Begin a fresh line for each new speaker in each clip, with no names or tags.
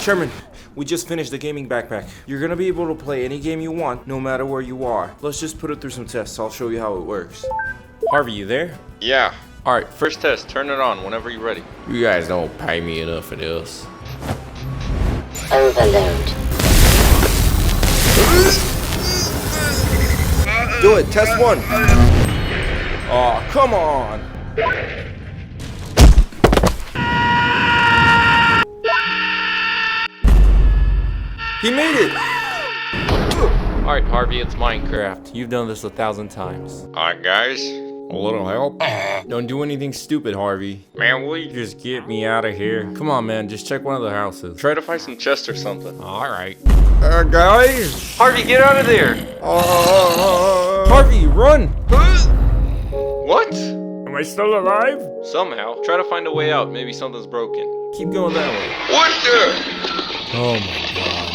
Sherman, we just finished the gaming backpack. You're gonna be able to play any game you want, no matter where you are. Let's just put it through some tests. I'll show you how it works. Harvey, you there?
Yeah.
Alright,
First test, turn it on whenever you're ready.
You guys don't pay me enough for this.
Overload.
do it. Test 1. Aw, come on. He made it!
Alright, Harvey, it's Minecraft. You've done this 1,000 times.
Alright, guys.
A little help? Don't do anything stupid, Harvey.
Man, will you just
Get me out of here. Come on, man, just check one of the houses.
try to find some chests or something?
Alright.
Guys?
Harvey, get out of there!
Harvey, run!
What?
Am I still alive?
Somehow. Try to find a way out. Maybe something's broken.
Keep going that way.
What the?
Oh my god.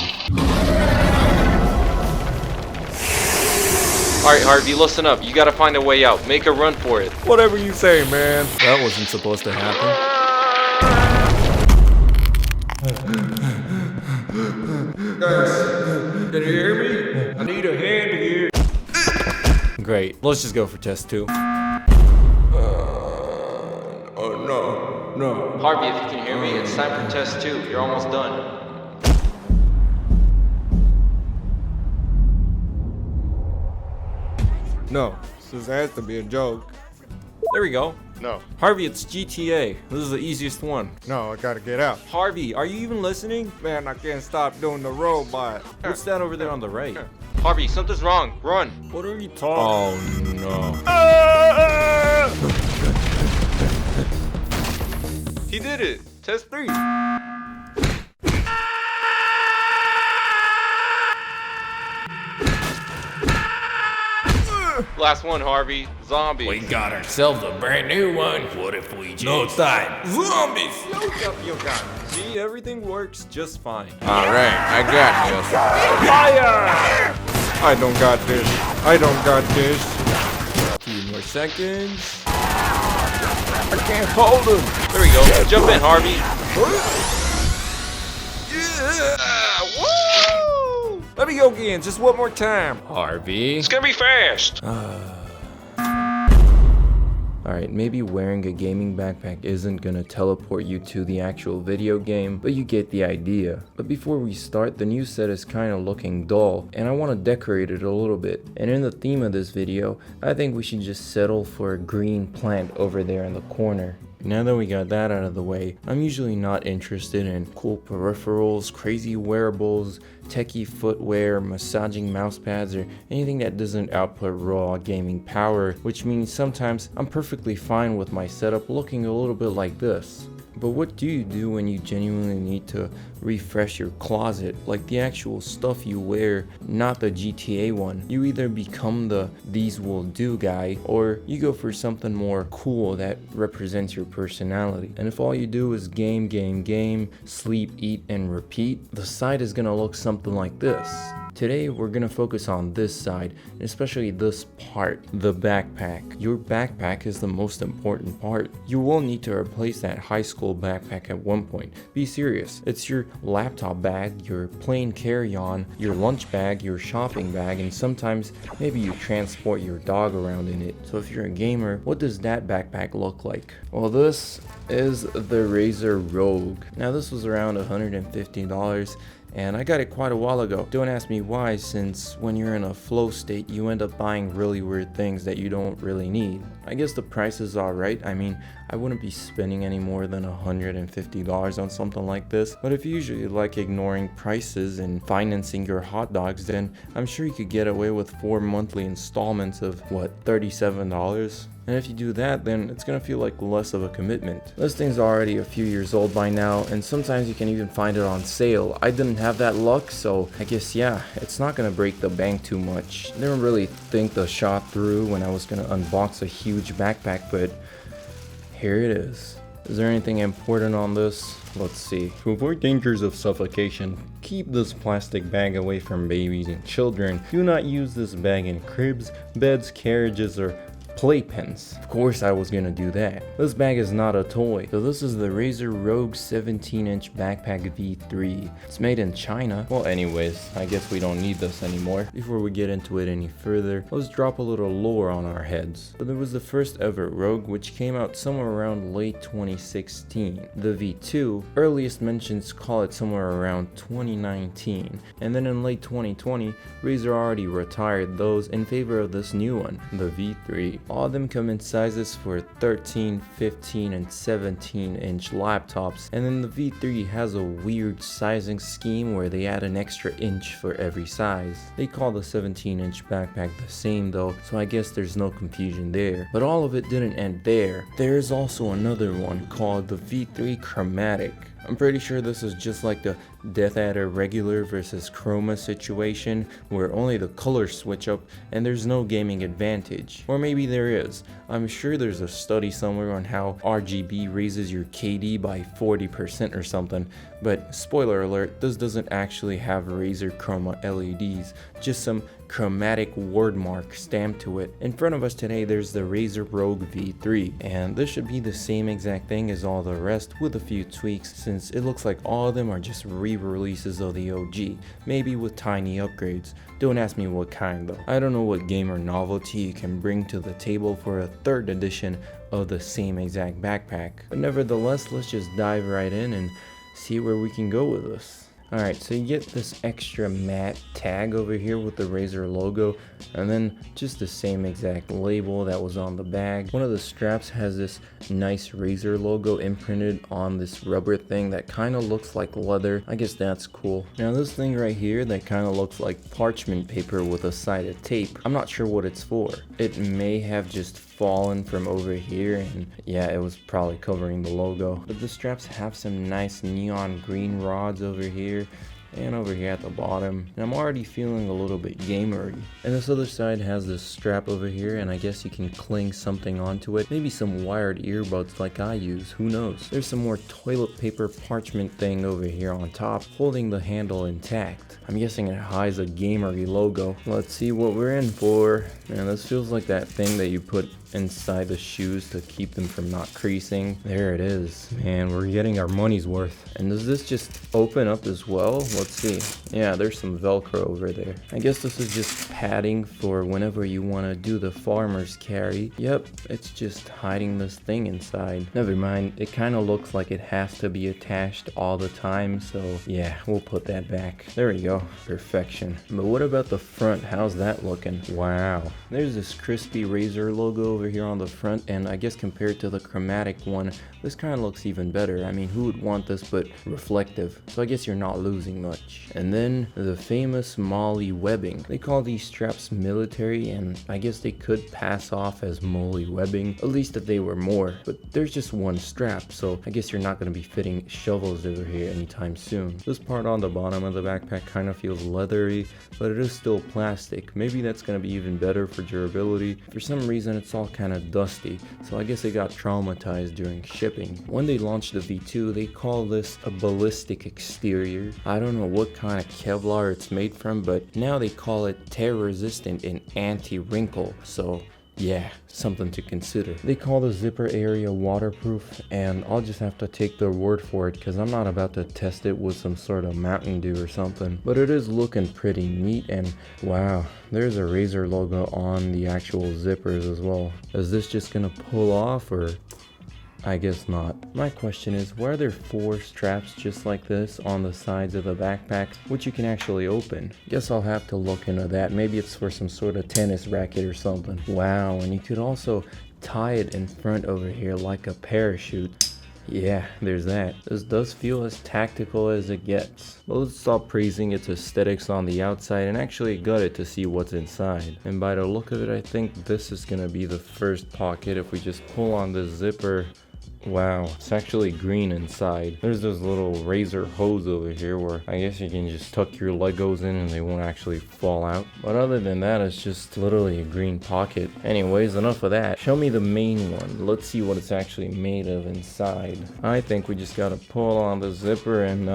Alright, Harvey, listen up. You gotta find a way out. Make a run for it.
Whatever you say, man. That wasn't supposed to happen.
Guys, can you hear me? I need a hand here.
Great. Let's just go for test 2.
Oh no.
Harvey, if you can hear me, it's time for test 2. You're almost done.
No, this has to be a joke.
There we go.
No.
Harvey, it's GTA. This is the easiest one.
No, I gotta get out.
Harvey, are you even listening?
Man, I can't stop doing the robot.
What's that over there on the right?
Harvey, something's wrong. Run.
What are you talking? Oh no.
He did it. Test 3. Last one, Harvey. Zombie.
We got ourselves a brand new one. What if we just...
No time.
Zombies!
You got it.
See, everything works just fine.
Alright, I got this.
Fire!
I don't got this. I don't got this.
2 more seconds.
I can't hold him.
There we go. Jump in, Harvey.
Woo! Let me go again, just one more time.
Harvey.
It's gonna be fast.
Alright, maybe wearing a gaming backpack isn't gonna teleport you to the actual video game, but you get the idea. But before we start, the new set is kinda looking dull, and I wanna decorate it a little bit. And in the theme of this video, I think we should just settle for a green plant over there in the corner. Now that we got that out of the way, I'm usually not interested in cool peripherals, crazy wearables, techie footwear, massaging mouse pads, or anything that doesn't output raw gaming power, which means sometimes I'm perfectly fine with my setup looking a little bit like this. But what do you do when you genuinely need to refresh your closet, like the actual stuff you wear, not the GTA one? You either become the these will do guy, or you go for something more cool that represents your personality. And if all you do is game, sleep, eat, and repeat, the site is gonna look something like this. Today we're gonna focus on this side, and especially this part, the backpack. Your backpack is the most important part. You will need to replace that high school backpack at one point. Be serious. It's your laptop bag, your plane carry-on, your lunch bag, your shopping bag, and sometimes maybe you transport your dog around in it. So if you're a gamer, what does that backpack look like? Well, this is the Razer Rogue. Now this was around $150. And I got it quite a while ago. Don't ask me why, since when you're in a flow state, you end up buying really weird things that you don't really need. I guess the price is alright. I mean, I wouldn't be spending any more than $150 on something like this. But if you usually like ignoring prices and financing your hot dogs, then I'm sure you could get away with 4 monthly installments of, what, $37? And if you do that, then it's gonna feel like less of a commitment. This thing's already a few years old by now, and sometimes you can even find it on sale. I didn't have that luck, so I guess yeah, it's not gonna break the bank too much. I didn't really think the shot through when I was gonna unbox a huge backpack, but here it is. Is there anything important on this? Let's see. To avoid dangers of suffocation, keep this plastic bag away from babies and children. Do not use this bag in cribs, beds, carriages, or playpens. Of course I was gonna do that. This bag is not a toy. So this is the Razer Rogue 17-inch backpack V3. It's made in China. Well, anyways, I guess we don't need this anymore. Before we get into it any further, let's drop a little lore on our heads. So there was the first ever Rogue, which came out somewhere around late 2016. The V2, earliest mentions call it somewhere around 2019. And then in late 2020, Razer already retired those in favor of this new one, the V3. All of them come in sizes for 13, 15, and 17-inch laptops, and then the V3 has a weird sizing scheme where they add an extra inch for every size. They call the 17-inch backpack the same though, so I guess there's no confusion there. But all of it didn't end there. There is also another one called the V3 Chromatic. I'm pretty sure this is just like the Death Adder regular versus Chroma situation where only the colors switch up and there's no gaming advantage. Or maybe there is. I'm sure there's a study somewhere on how RGB raises your KD by 40% or something, but spoiler alert, this doesn't actually have Razer Chroma LEDs, just some chromatic word mark stamped to it. In front of us today there's the Razer Rogue V3, and this should be the same exact thing as all the rest with a few tweaks, since it looks like all of them are just re-releases of the OG, maybe with tiny upgrades. Don't ask me what kind though. I don't know what gamer novelty you can bring to the table for a third edition of the same exact backpack, but nevertheless, let's just dive right in and see where we can go with this. Alright, so you get this extra matte tag over here with the Razer logo, and then just the same exact label that was on the bag. One of the straps has this nice Razer logo imprinted on this rubber thing that kind of looks like leather. I guess that's cool. Now this thing right here that kind of looks like parchment paper with a side of tape, I'm not sure what it's for. It may have just fallen from over here, and yeah, it was probably covering the logo. But the straps have some nice neon green rods over here and over here at the bottom, and I'm already feeling a little bit gamery. And this other side has this strap over here, and I guess you can cling something onto it, maybe some wired earbuds like I use, who knows. There's some more toilet paper parchment thing over here on top holding the handle intact. I'm guessing it hides a gamery logo. Let's see what we're in for. Man, this feels like that thing that you put inside the shoes to keep them from not creasing. There it is. Man, we're getting our money's worth. And does this just open up as well? Let's see. Yeah, there's some Velcro over there. I guess this is just padding for whenever you want to do the farmer's carry. Yep, it's just hiding this thing inside. Never mind, it kind of looks like it has to be attached all the time, so yeah, we'll put that back. There we go. Perfection. But what about the front? How's that looking? Wow. There's this crispy Razer logo over here on the front, and I guess compared to the chromatic one, this kind of looks even better. I mean, who would want this but reflective? So I guess you're not losing much. And then the famous Molly webbing. They call these straps military, and I guess they could pass off as Molly webbing, at least if they were more. But there's just one strap, so I guess you're not going to be fitting shovels over here anytime soon. This part on the bottom of the backpack kind of feels leathery, but it is still plastic. Maybe that's going to be even better for durability. For some reason it's all kind of dusty, so I guess it got traumatized during shipping. When they launched the V2, they call this a ballistic exterior. I don't know what kind of Kevlar it's made from, but now they call it tear resistant and anti-wrinkle, so yeah, something to consider. They call the zipper area waterproof, and I'll just have to take their word for it because I'm not about to test it with some sort of Mountain Dew or something. But it is looking pretty neat, and wow, there's a Razer logo on the actual zippers as well. Is this just gonna pull off, or? I guess not. My question is, why are there 4 straps just like this on the sides of the backpack, which you can actually open? Guess I'll have to look into that. Maybe it's for some sort of tennis racket or something. Wow, and you could also tie it in front over here like a parachute. Yeah, there's that. This does feel as tactical as it gets. But let's stop praising its aesthetics on the outside and actually gut it to see what's inside. And by the look of it, I think this is gonna be the first pocket. If we just pull on the zipper, wow, it's actually green inside. There's this little Razer hose over here where I guess you can just tuck your Legos in and they won't actually fall out. But other than that, it's just literally a green pocket. Anyways, enough of that. Show me the main one. Let's see what it's actually made of inside. I think we just gotta pull on the zipper and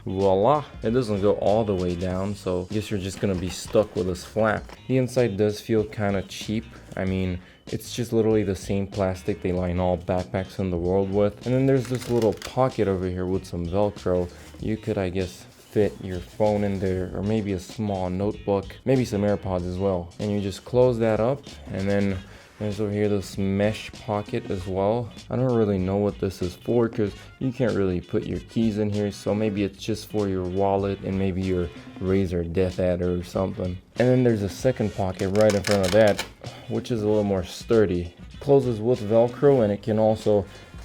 voila. It doesn't go all the way down, so I guess you're just gonna be stuck with this flap. The inside does feel kind of cheap. I mean, It's just literally the same plastic they line all backpacks in the world with. And then there's this little pocket over here with some Velcro. You could, I guess, fit your phone in there, or maybe a small notebook, maybe some AirPods as well. And you just close that up, and then there's over here this mesh pocket as well. I don't really know what this is for because you can't really put your keys in here, so maybe it's just for your wallet and maybe your Razer Death Adder or something. And then there's a second pocket right in front of that, which is a little more sturdy. It closes with Velcro, and it can also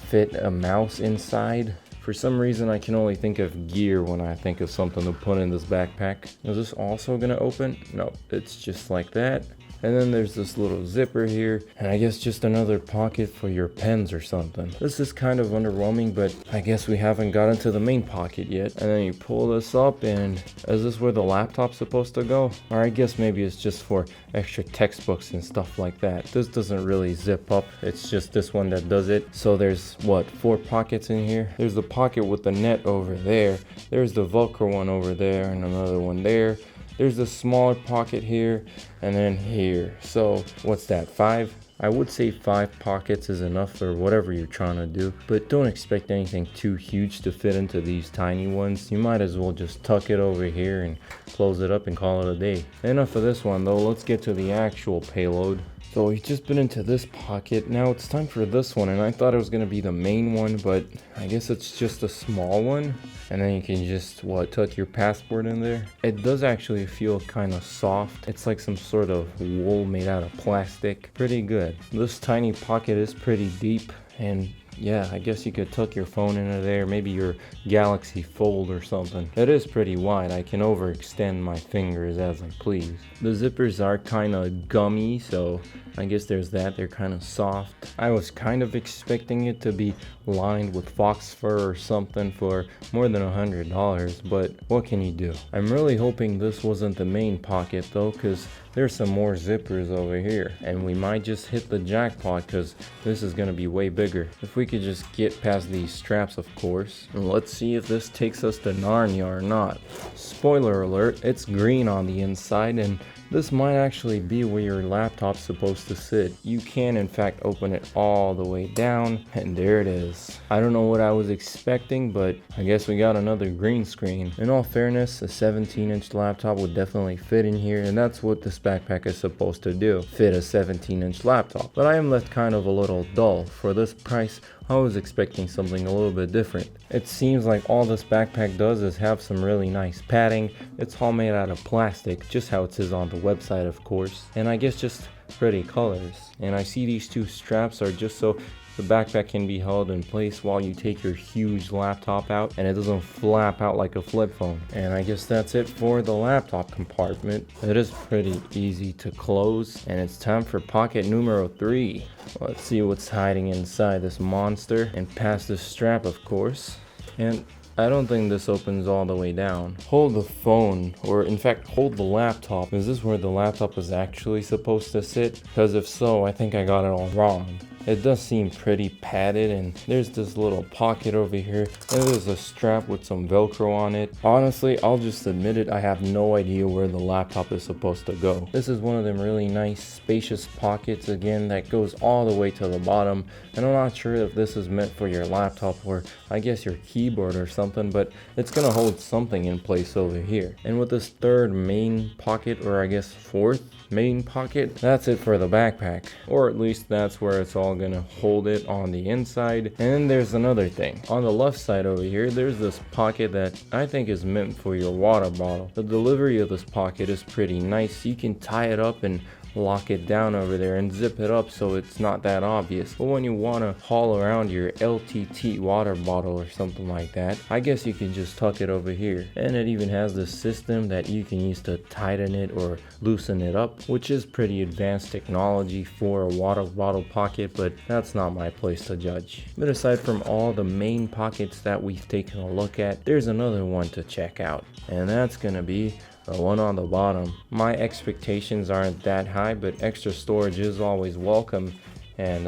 fit a mouse inside. For some reason, I can only think of gear when I think of something to put in this backpack. Is this also gonna open? No, it's just like that. And then there's this little zipper here, and I guess just another pocket for your pens or something. This is kind of underwhelming, but I guess we haven't gotten to the main pocket yet. And then you pull this up, and is this where the laptop's supposed to go? Or I guess maybe it's just for extra textbooks and stuff like that. This doesn't really zip up, it's just this one that does it. So there's, what, 4 pockets in here? There's the pocket with the net over there. There's the Velcro one over there, and another one there. There's a smaller pocket here, and then here. So what's that, 5? I would say 5 pockets is enough for whatever you're trying to do, but don't expect anything too huge to fit into these tiny ones. You might as well just tuck it over here and close it up and call it a day. Enough of this one though, let's get to the actual payload. So we've just been into this pocket, now it's time for this one, and I thought it was going to be the main one, but I guess it's just a small one. And then you can just, what, tuck your passport in there. It does actually feel kind of soft. It's like some sort of wool made out of plastic. Pretty good. This tiny pocket is pretty deep, and yeah, I guess you could tuck your phone into there, maybe your Galaxy Fold or something. It is pretty wide. I can overextend my fingers as I please. The zippers are kind of gummy, so I guess there's that. They're kind of soft. I was kind of expecting it to be lined with fox fur or something for more than $100, but what can you do? I'm really hoping this wasn't the main pocket though, because there's some more zippers over here, and we might just hit the jackpot because this is going to be way bigger. If we could just get past these straps, of course. And let's see if this takes us to Narnia or not. Spoiler alert, it's green on the inside, and this might actually be where your laptop's supposed to sit. You can in fact open it all the way down, and there it is. I don't know what I was expecting, but I guess we got another green screen. In all fairness, a 17-inch laptop would definitely fit in here, and that's what this backpack is supposed to do, fit a 17-inch laptop. But I am left kind of a little dull. For this price, I was expecting something a little bit different. It seems like all this backpack does is have some really nice padding. It's all made out of plastic, just how it says on the website, of course. And I guess just pretty colors. And I see these 2 straps are just so the backpack can be held in place while you take your huge laptop out, and it doesn't flap out like a flip phone. And I guess that's it for the laptop compartment. It is pretty easy to close, and it's time for pocket numero 3. Let's see what's hiding inside this monster, and past the strap, of course. And I don't think this opens all the way down. Hold the phone, or in fact hold the laptop. Is this where the laptop is actually supposed to sit? Because if so, I think I got it all wrong. It does seem pretty padded, and there's this little pocket over here, and there's a strap with some Velcro on it. Honestly, I'll just admit it, I have no idea where the laptop is supposed to go. This is one of them really nice spacious pockets again that goes all the way to the bottom, and I'm not sure if this is meant for your laptop or I guess your keyboard or something, but it's gonna hold something in place over here. And with this third main pocket, or I guess 4th main pocket, that's it for the backpack, or at least that's where it's all gonna hold it on the inside. And then there's another thing on the left side over here. There's this pocket that I think is meant for your water bottle. The delivery of this pocket is pretty nice. You can tie it up and lock it down over there and zip it up so it's not that obvious. But when you want to haul around your LTT water bottle or something like that, I guess you can just tuck it over here. And it even has this system that you can use to tighten it or loosen it up, which is pretty advanced technology for a water bottle pocket, but that's not my place to judge. But aside from all the main pockets that we've taken a look at, there's another one to check out, and that's gonna be the one on the bottom. My expectations aren't that high, but extra storage is always welcome. And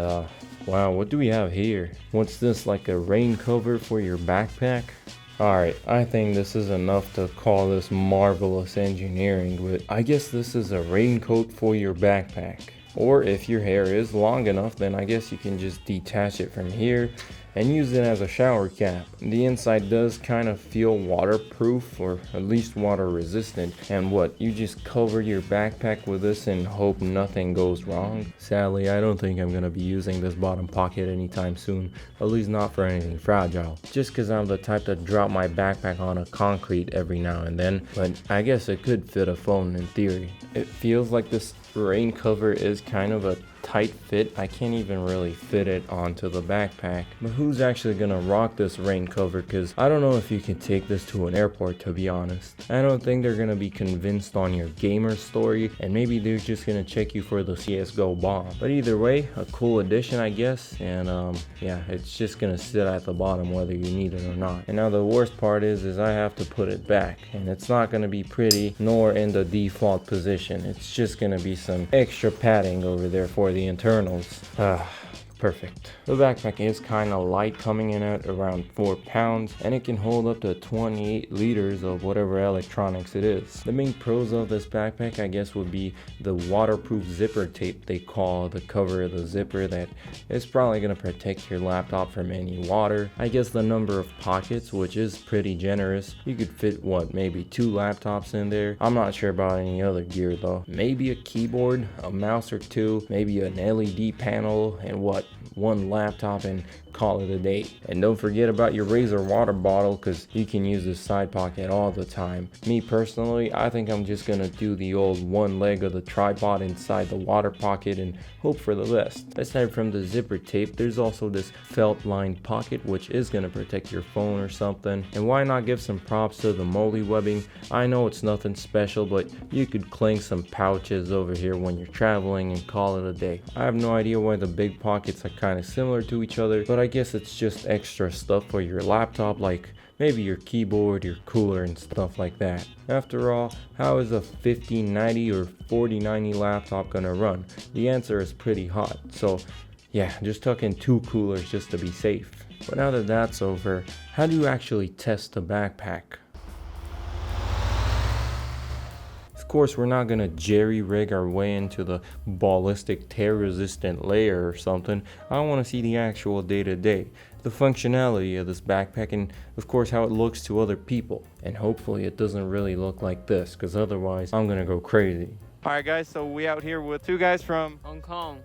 wow, what do we have here? What's this, like a rain cover for your backpack? Alright, I think this is enough to call this marvelous engineering, but I guess this is a raincoat for your backpack. Or if your hair is long enough, then I guess you can just detach it from here and use it as a shower cap. The inside does kind of feel waterproof, or at least water resistant. And what, you just cover your backpack with this and hope nothing goes wrong? Sadly, I don't think I'm gonna be using this bottom pocket anytime soon, at least not for anything fragile. Just cause I'm the type to drop my backpack on a concrete every now and then, but I guess it could fit a phone in theory. It feels like this rain cover is kind of a tight fit. I can't even really fit it onto the backpack. But who's actually gonna rock this rain cover? Cause I don't know if you can take this to an airport, to be honest. I don't think they're gonna be convinced on your gamer story, and maybe they're just gonna check you for the CSGO bomb. But either way, a cool addition, I guess. And yeah, it's just gonna sit at the bottom whether you need it or not. And now the worst part is I have to put it back, and it's not gonna be pretty nor in the default position. It's just gonna be some extra padding over there for the internals. Perfect. The backpack is kind of light, coming in at around 4 pounds, and it can hold up to 28 liters of whatever electronics it is. The main pros of this backpack, I guess, would be the waterproof zipper tape they call the cover of the zipper, that is probably going to protect your laptop from any water. I guess the number of pockets, which is pretty generous. You could fit, what, maybe 2 laptops in there. I'm not sure about any other gear though. Maybe a keyboard, a mouse or 2, maybe an LED panel, and what, 1 laptop, and call it a day. And don't forget about your Razer water bottle, because you can use this side pocket all the time. Me personally, I think I'm just gonna do the old one leg of the tripod inside the water pocket and hope for the best. Aside from the zipper tape, there's also this felt lined pocket, which is gonna protect your phone or something. And why not give some props to the molly webbing? I know it's nothing special, but you could cling some pouches over here when you're traveling and call it a day. I have no idea why the big pockets are kind of similar to each other, but I guess it's just extra stuff for your laptop, like maybe your keyboard, your cooler, and stuff like that. After all, how is a 5090 or 4090 laptop gonna run? The answer is pretty hot. So yeah, just tuck in 2 coolers just to be safe. But now that that's over, how do you actually test the backpack? Of course, we're not gonna jerry-rig our way into the ballistic tear-resistant layer or something. I want to see the actual day-to-day, the functionality of this backpack, and of course how it looks to other people. And hopefully it doesn't really look like this, because otherwise I'm gonna go crazy.
Alright guys, so we out here with 2 guys from
Hong Kong.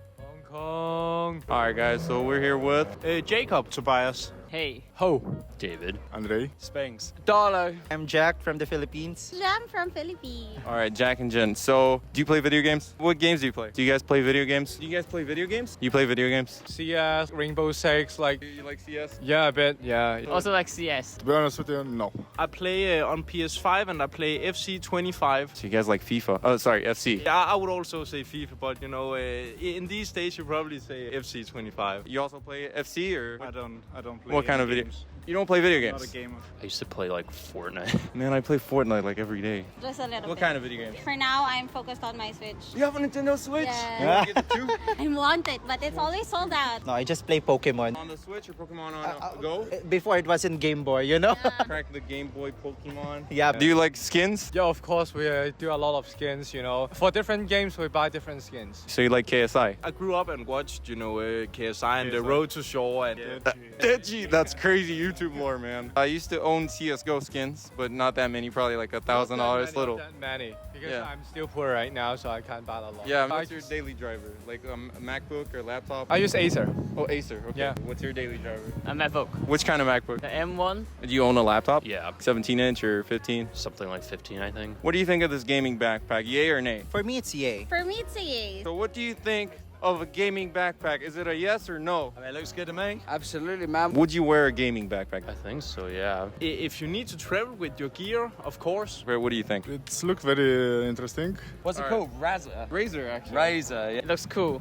Alright guys, so we're here with
Jacob. Tobias.
Hey.
Ho.
David.
Andrei.
Spanks.
Darlo.
I'm Jack from the Philippines.
I'm from Philippines.
Alright, Jack and Jen. So, do you play video games? What games do you play? Do you guys play video games? Do you guys play video games? You play video games?
CS, Rainbow Six, like...
You like CS?
Yeah, a bit, yeah.
Also like CS.
To be honest with you, no.
I play on PS5 and I play FC 25.
So you guys like FIFA? Oh, sorry, FC.
Yeah, I would also say FIFA, but you know, in these days you probably say FC 25.
You also play FC or?
I don't play.
What kind of video? You don't play video games?
Not a gamer.
I used to play like Fortnite.
Man, I play Fortnite like every day.
Just a little
What
bit.
kind of video games?
For now, I'm focused on my Switch.
You have a Nintendo Switch?
Yeah.
You wanna get the 2?
I want it, but it's always sold out.
No, I just play Pokemon.
On the Switch or Pokemon on Go?
Before it was in Game Boy, you know?
Crack the Game Boy Pokemon.
Yeah.
Do you like skins?
Yeah, of course, we do a lot of skins, you know. For different games, we buy different skins.
So you like KSI?
I grew up and watched, you know, KSI and The Road to Shore and...
Techy, that's crazy YouTube lore, man. I used to own CSGO skins, but not that many, probably like $1,000 little.
Not that many. Because
Yeah.
I'm still poor right now, so I can't buy a lot.
Yeah, what's your daily driver? Like a MacBook or laptop?
I use Acer.
Oh, Acer, okay.
Yeah.
What's your daily driver?
A MacBook.
Which kind of MacBook?
The M1.
Do you own a laptop?
Yeah,
17-inch or 15?
something like 15, I think.
What do you think of this gaming backpack? Yay or nay?
For me, it's EA.
For me, it's a yay.
So what do you think of a gaming backpack? Is it a yes or no?
I mean, it looks good to me.
Absolutely, man.
Would you wear a gaming backpack?
I think so, yeah.
If you need to travel with your gear, of course.
What do you think?
It's look very interesting.
What's it
Alright.
called? Razer.
Razer, actually.
Razer. Yeah. It looks cool.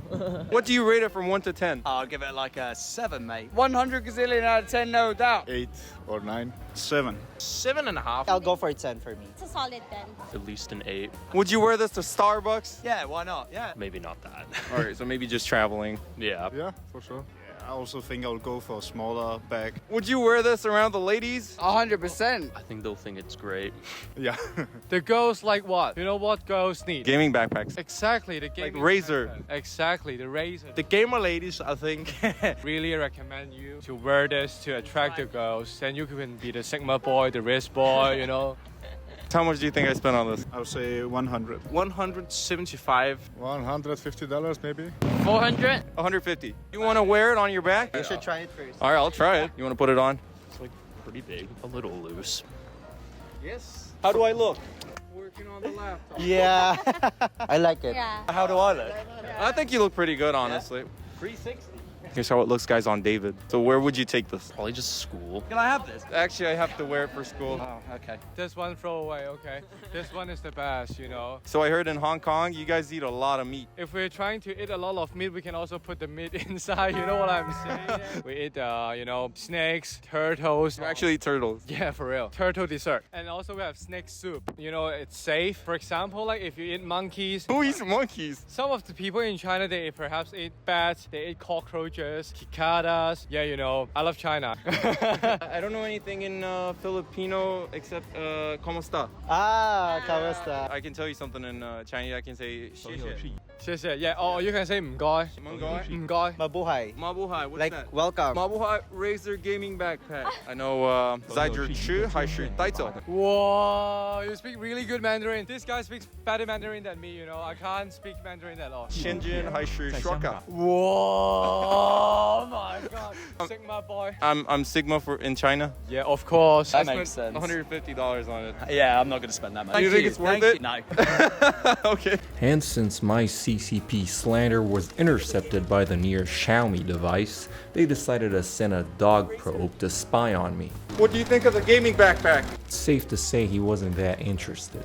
What do you rate it from 1 to 10?
I'll give it like a 7, mate.
100 gazillion out of 10, no doubt.
8 or 9.
7. 7.5.
I'll go for a 10 for me.
It's a solid 10.
At least an 8.
Would you wear this to Starbucks?
Yeah, why not? Yeah.
Maybe not that.
Alright, so maybe just traveling.
Yeah.
Yeah, for sure. I also think I'll go for a smaller bag.
Would you wear this around the ladies?
100%.
I think they'll think it's great.
Yeah.
The girls like what? You know what girls need?
Gaming backpacks.
Exactly, the
Like
gaming
Razer.
backpack. Exactly, the Razer.
The gamer ladies, I think.
Really recommend you to wear this to attract the girls. Then you can be the Sigma boy, the wrist boy, you know.
How much do you think I spent on this?
I'll say 100.
175.
$150 maybe.
400?
150. You want to wear it on your back?
You should try it first.
All right, I'll try it. You want to put it on?
It's like pretty big, a little loose.
Yes. How do I look?
Working on the laptop.
Yeah. I like it.
Yeah.
How do I look? I think you look pretty good, honestly. 360. Here's how it looks, guys, on David. So where would you take this?
Probably just school.
Can I have this? Actually, I have to wear it for school.
Oh, okay.
This one throw away, okay? This one is the best, you know.
So I heard in Hong Kong, you guys eat a lot of meat.
If we're trying to eat a lot of meat, we can also put the meat inside, you know what I'm saying? We eat, you know, snakes, turtles.
You actually eat turtles.
Yeah, for real. Turtle dessert. And also we have snake soup. You know, it's safe. For example, like if you eat monkeys,
Who eats monkeys?
some of the people in China, they perhaps eat bats, they eat cockroaches, cicadas. Yeah, you know, I love China.
I don't know anything in Filipino except ¿Cómo está?
Ah, kamusta?
I can tell you something in Chinese. I can say 谢谢.
谢谢. Yeah, or you can say 唔該. 唔該.
Mabuhay.
Mabuhay. What's
Like,
that?
welcome.
Mabuhay Razer gaming backpack. I know 在这吃还是带走?
Wow, you speak really good Mandarin. This guy speaks better Mandarin than me, you know. I can't speak Mandarin at all.
天津还是刷卡?
Whoa, oh my god. Sigma boy.
I'm Sigma for in China.
Yeah, of course.
That
I
makes
spent
sense.
$150 on it.
Yeah, I'm not going to spend that much.
Do you think it's worth it?
No.
Okay.
And since my CCP slander was intercepted by the near Xiaomi device, they decided to send a dog probe to spy on me.
What do you think of the gaming backpack?
It's safe to say he wasn't that interested.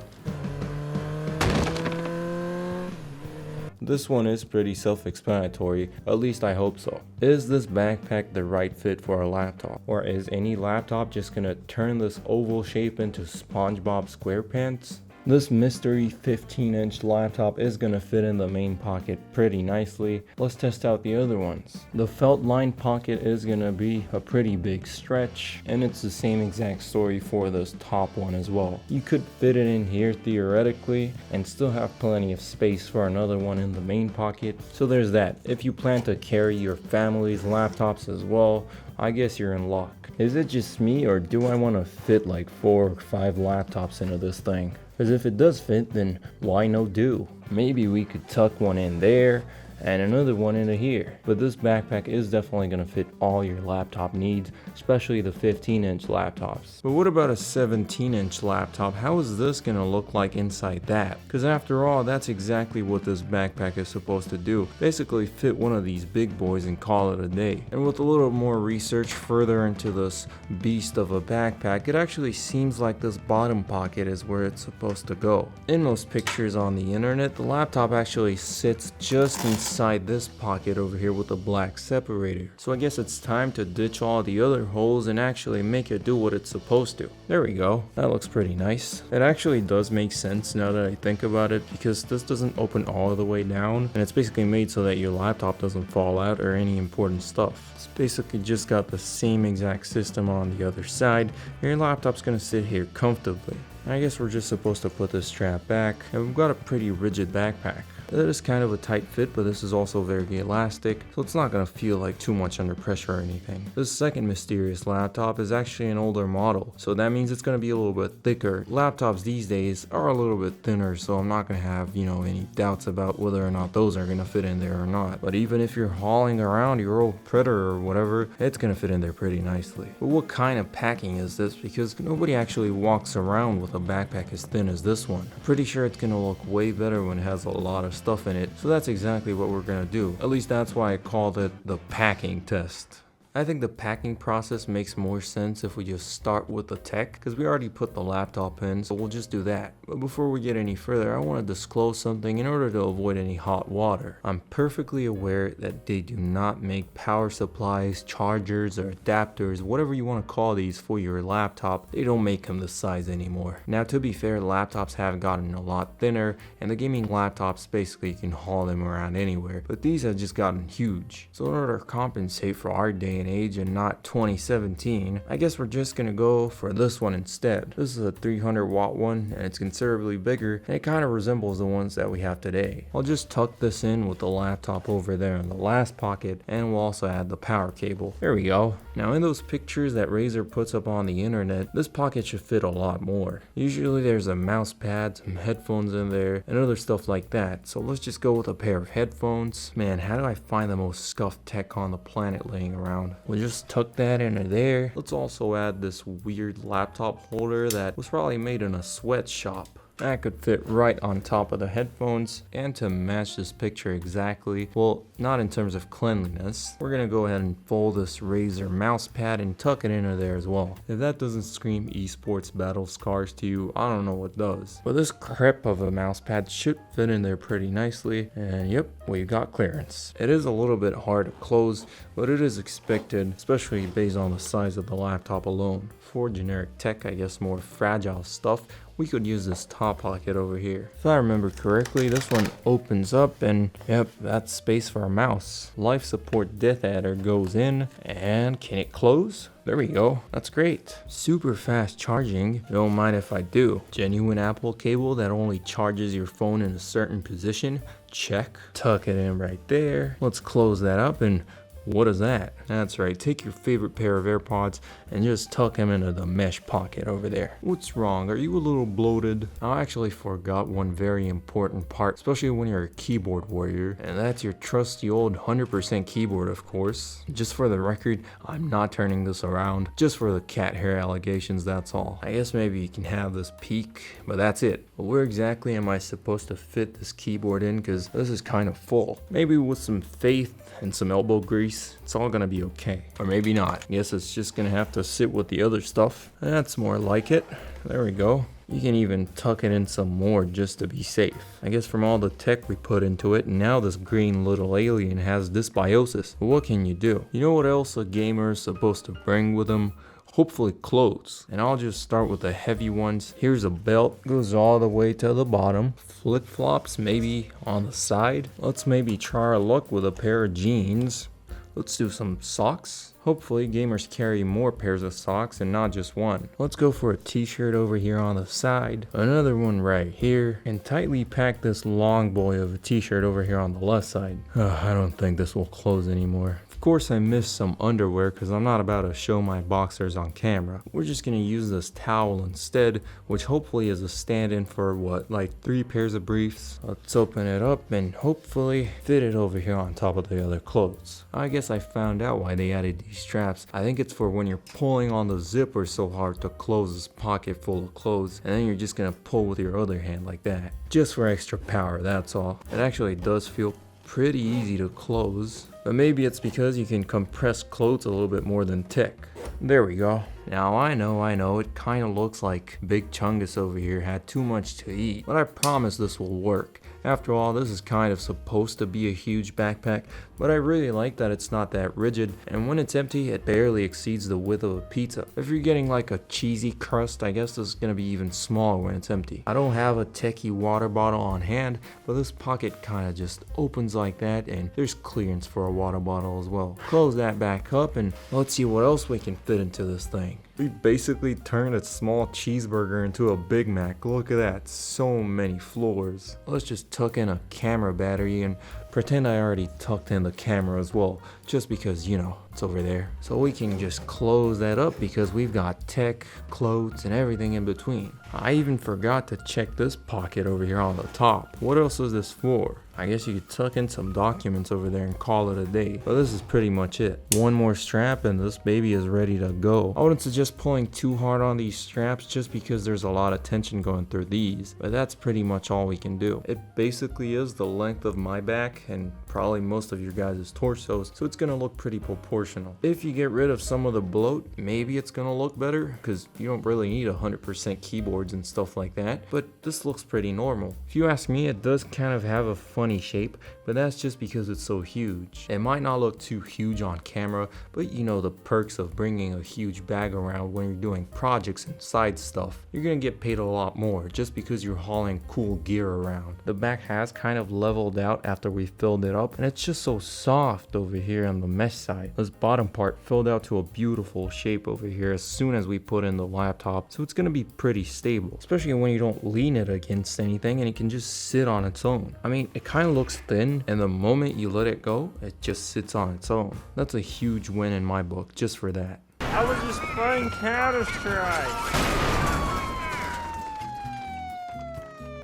This one is pretty self-explanatory, at least I hope so. Is this backpack the right fit for a laptop? Or is any laptop just gonna turn this oval shape into SpongeBob SquarePants? This mystery 15-inch laptop is gonna fit in the main pocket pretty nicely. Let's test out the other ones. The felt lined pocket is gonna be a pretty big stretch, and it's the same exact story for this top one as well. You could fit it in here theoretically and still have plenty of space for another one in the main pocket. So there's that. If you plan to carry your family's laptops as well, I guess you're in luck. Is it just me, or do I want to fit like 4 or 5 laptops into this thing? Because if it does fit, then why no do? Maybe we could tuck one in there and another one into here. But this backpack is definitely going to fit all your laptop needs, especially the 15-inch laptops. But what about a 17-inch laptop? How is this going to look like inside that? Because after all, that's exactly what this backpack is supposed to do. Basically fit one of these big boys and call it a day. And with a little more research further into this beast of a backpack, it actually seems like this bottom pocket is where it's supposed to go. In most pictures on the internet, the laptop actually sits just inside this pocket over here with a black separator. So I guess it's time to ditch all the other holes and actually make it do what it's supposed to. There we go. That looks pretty nice. It actually does make sense now that I think about it, because this doesn't open all the way down, and it's basically made so that your laptop doesn't fall out or any important stuff. It's basically just got the same exact system on the other side. Your laptop's gonna sit here comfortably. I guess we're just supposed to put this strap back, and we've got a pretty rigid backpack. It is kind of a tight fit, but this is also very elastic, so it's not going to feel like too much under pressure or anything. This second mysterious laptop is actually an older model, so that means it's going to be a little bit thicker. Laptops these days are a little bit thinner, so I'm not going to have, any doubts about whether or not those are going to fit in there or not. But even if you're hauling around your old Predator or whatever, it's going to fit in there pretty nicely. But what kind of packing is this? Because nobody actually walks around with a backpack as thin as this one. I'm pretty sure it's going to look way better when it has a lot of stuff in it, so that's exactly what we're gonna do. At least that's why I called it the packing test. I think the packing process makes more sense if we just start with the tech, because we already put the laptop in, so we'll just do that. But before we get any further, I want to disclose something in order to avoid any hot water. I'm perfectly aware that they do not make power supplies, chargers, or adapters, whatever you want to call these, for your laptop. They don't make them this size anymore. Now, to be fair, laptops have gotten a lot thinner, and the gaming laptops basically you can haul them around anywhere, but these have just gotten huge. So in order to compensate for our day and age and not 2017, I guess we're just gonna go for this one instead. This is a 300 watt one, and it's considerably bigger, and it kind of resembles the ones that we have today. I'll just tuck this in with the laptop over there in the last pocket, and we'll also add the power cable. There we go. Now, in those pictures that Razer puts up on the internet, this pocket should fit a lot more. Usually there's a mouse pad, some headphones in there, and other stuff like that. So let's just go with a pair of headphones. Man, how do I find the most scuffed tech on the planet laying around? We'll just tuck that into there. Let's also add this weird laptop holder that was probably made in a sweatshop. That could fit right on top of the headphones, and to match this picture exactly, well, not in terms of cleanliness, we're gonna go ahead and fold this Razer mouse pad and tuck it into there as well. If that doesn't scream esports battle scars to you, I don't know what does. But this crap of a mouse pad should fit in there pretty nicely, and yep, we got clearance. It is a little bit hard to close, but it is expected, especially based on the size of the laptop alone. For generic tech, I guess more fragile stuff, we could use this top pocket over here. If I remember correctly, this one opens up, and yep, that's space for a mouse. Life support death adder goes in, and can it close? There we go. That's great. Super fast charging. Don't mind if I do. Genuine Apple cable that only charges your phone in a certain position. Check. Tuck it in right there. Let's close that up, and what is that? That's right, take your favorite pair of AirPods and just tuck them into the mesh pocket over there. What's wrong? Are you a little bloated? I actually forgot one very important part, especially when you're a keyboard warrior, and that's your trusty old 100% keyboard, of course. Just for the record, I'm not turning this around, just for the cat hair allegations, that's all. I guess maybe you can have this peak, but that's it. But where exactly am I supposed to fit this keyboard in? Because this is kind of full. Maybe with some faith and some elbow grease, it's all gonna be okay. Or maybe not. Guess it's just gonna have to sit with the other stuff. That's more like it. There we go. You can even tuck it in some more just to be safe. I guess from all the tech we put into it, now this green little alien has dysbiosis. But what can you do? You know what else a gamer is supposed to bring with them? Hopefully clothes. And I'll just start with the heavy ones. Here's a belt, goes all the way to the bottom. Flip-flops maybe on the side. Let's maybe try our luck with a pair of jeans. Let's do some socks. Hopefully gamers carry more pairs of socks and not just one. Let's go for a t-shirt over here on the side, another one right here, and tightly pack this long boy of a t-shirt over here on the left side. I don't think this will close anymore. Of course I missed some underwear because I'm not about to show my boxers on camera. We're just going to use this towel instead, which hopefully is a stand-in for what, like 3 pairs of briefs. Let's open it up and hopefully fit it over here on top of the other clothes. I guess I found out why they added these straps. I think it's for when you're pulling on the zipper so hard to close this pocket full of clothes, and then you're just going to pull with your other hand like that. Just for extra power, that's all. It actually does feel pretty easy to close. But maybe it's because you can compress clothes a little bit more than tech. There we go. Now I know, it kind of looks like Big Chungus over here had too much to eat, but I promise this will work. After all, this is kind of supposed to be a huge backpack, but I really like that it's not that rigid, and when it's empty, it barely exceeds the width of a pizza. If you're getting like a cheesy crust, I guess this is gonna be even smaller when it's empty. I don't have a techie water bottle on hand, but this pocket kind of just opens like that, and there's clearance for a water bottle as well. Close that back up, and let's see what else we can fit into this thing. We basically turned a small cheeseburger into a Big Mac. Look at that, so many floors. Let's just tuck in a camera battery and pretend I already tucked in the camera as well, just because, you know, it's over there. So we can just close that up because we've got tech, clothes, and everything in between. I even forgot to check this pocket over here on the top. What else is this for? I guess you could tuck in some documents over there and call it a day. But this is pretty much it. One more strap and this baby is ready to go. I wouldn't suggest pulling too hard on these straps just because there's a lot of tension going through these. But that's pretty much all we can do. It basically is the length of my back and probably most of your guys' torsos. So it's gonna look pretty proportional personal. If you get rid of some of the bloat, maybe it's gonna look better, because you don't really need 100% keyboards and stuff like that, but this looks pretty normal. If you ask me, it does kind of have a funny shape, but that's just because it's so huge. It might not look too huge on camera, but you know the perks of bringing a huge bag around when you're doing projects and side stuff. You're gonna get paid a lot more just because you're hauling cool gear around. The back has kind of leveled out after we filled it up, and it's just so soft over here on the mesh side. This bottom part filled out to a beautiful shape over here as soon as we put in the laptop, so it's gonna be pretty stable, especially when you don't lean it against anything and it can just sit on its own. I mean, it kind of looks thin, and the moment you let it go, it just sits on its own. That's a huge win in my book just for that.
I was just playing Counter-Strike.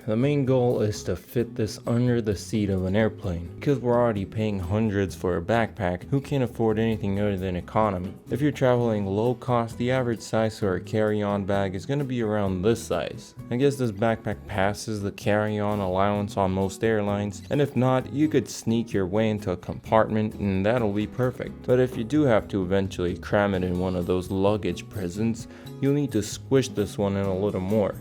The main goal is to fit this under the seat of an airplane. Because we're already paying hundreds for a backpack, who can afford anything other than economy? If you're traveling low cost, the average size for a carry-on bag is going to be around this size. I guess this backpack passes the carry-on allowance on most airlines, and if not, you could sneak your way into a compartment and that'll be perfect. But if you do have to eventually cram it in one of those luggage prisons, you'll need to squish this one in a little more.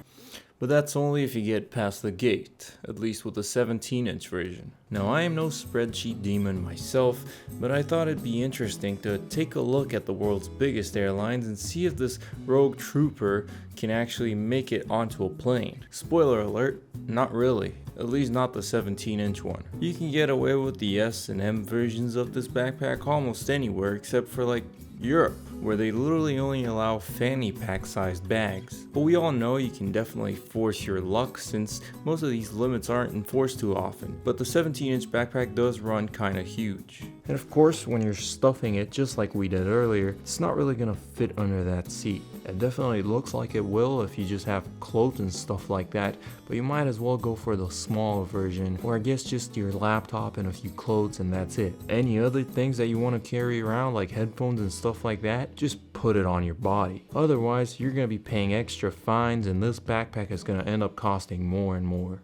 But that's only if you get past the gate, at least with the 17-inch version. Now, I am no spreadsheet demon myself, but I thought it'd be interesting to take a look at the world's biggest airlines and see if this rogue trooper can actually make it onto a plane. Spoiler alert, not really. At least not the 17-inch one. You can get away with the S and M versions of this backpack almost anywhere except for like Europe, where they literally only allow fanny pack sized bags. But we all know you can definitely force your luck since most of these limits aren't enforced too often. But the 17-inch backpack does run kinda huge. And of course, when you're stuffing it just like we did earlier, it's not really gonna fit under that seat. It definitely looks like it will if you just have clothes and stuff like that, but you might as well go for the smaller version, or I guess just your laptop and a few clothes and that's it. Any other things that you want to carry around like headphones and stuff like that, just put it on your body. Otherwise, you're going to be paying extra fines and this backpack is going to end up costing more and more.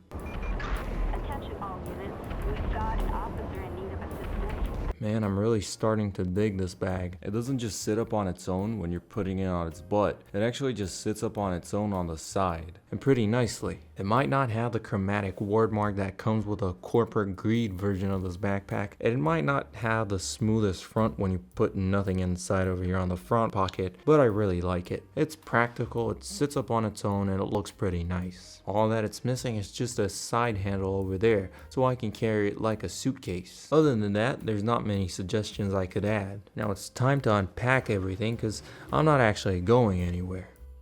Man, I'm really starting to dig this bag. It doesn't just sit up on its own when you're putting it on its butt. It actually just sits up on its own on the side, and pretty nicely. It might not have the chromatic word mark that comes with a corporate greed version of this backpack, and it might not have the smoothest front when you put nothing inside over here on the front pocket, but I really like it. It's practical, it sits up on its own, and it looks pretty nice. All that it's missing is just a side handle over there, so I can carry it like a suitcase. Other than that, there's not many suggestions I could add. Now it's time to unpack everything because I'm not actually going anywhere.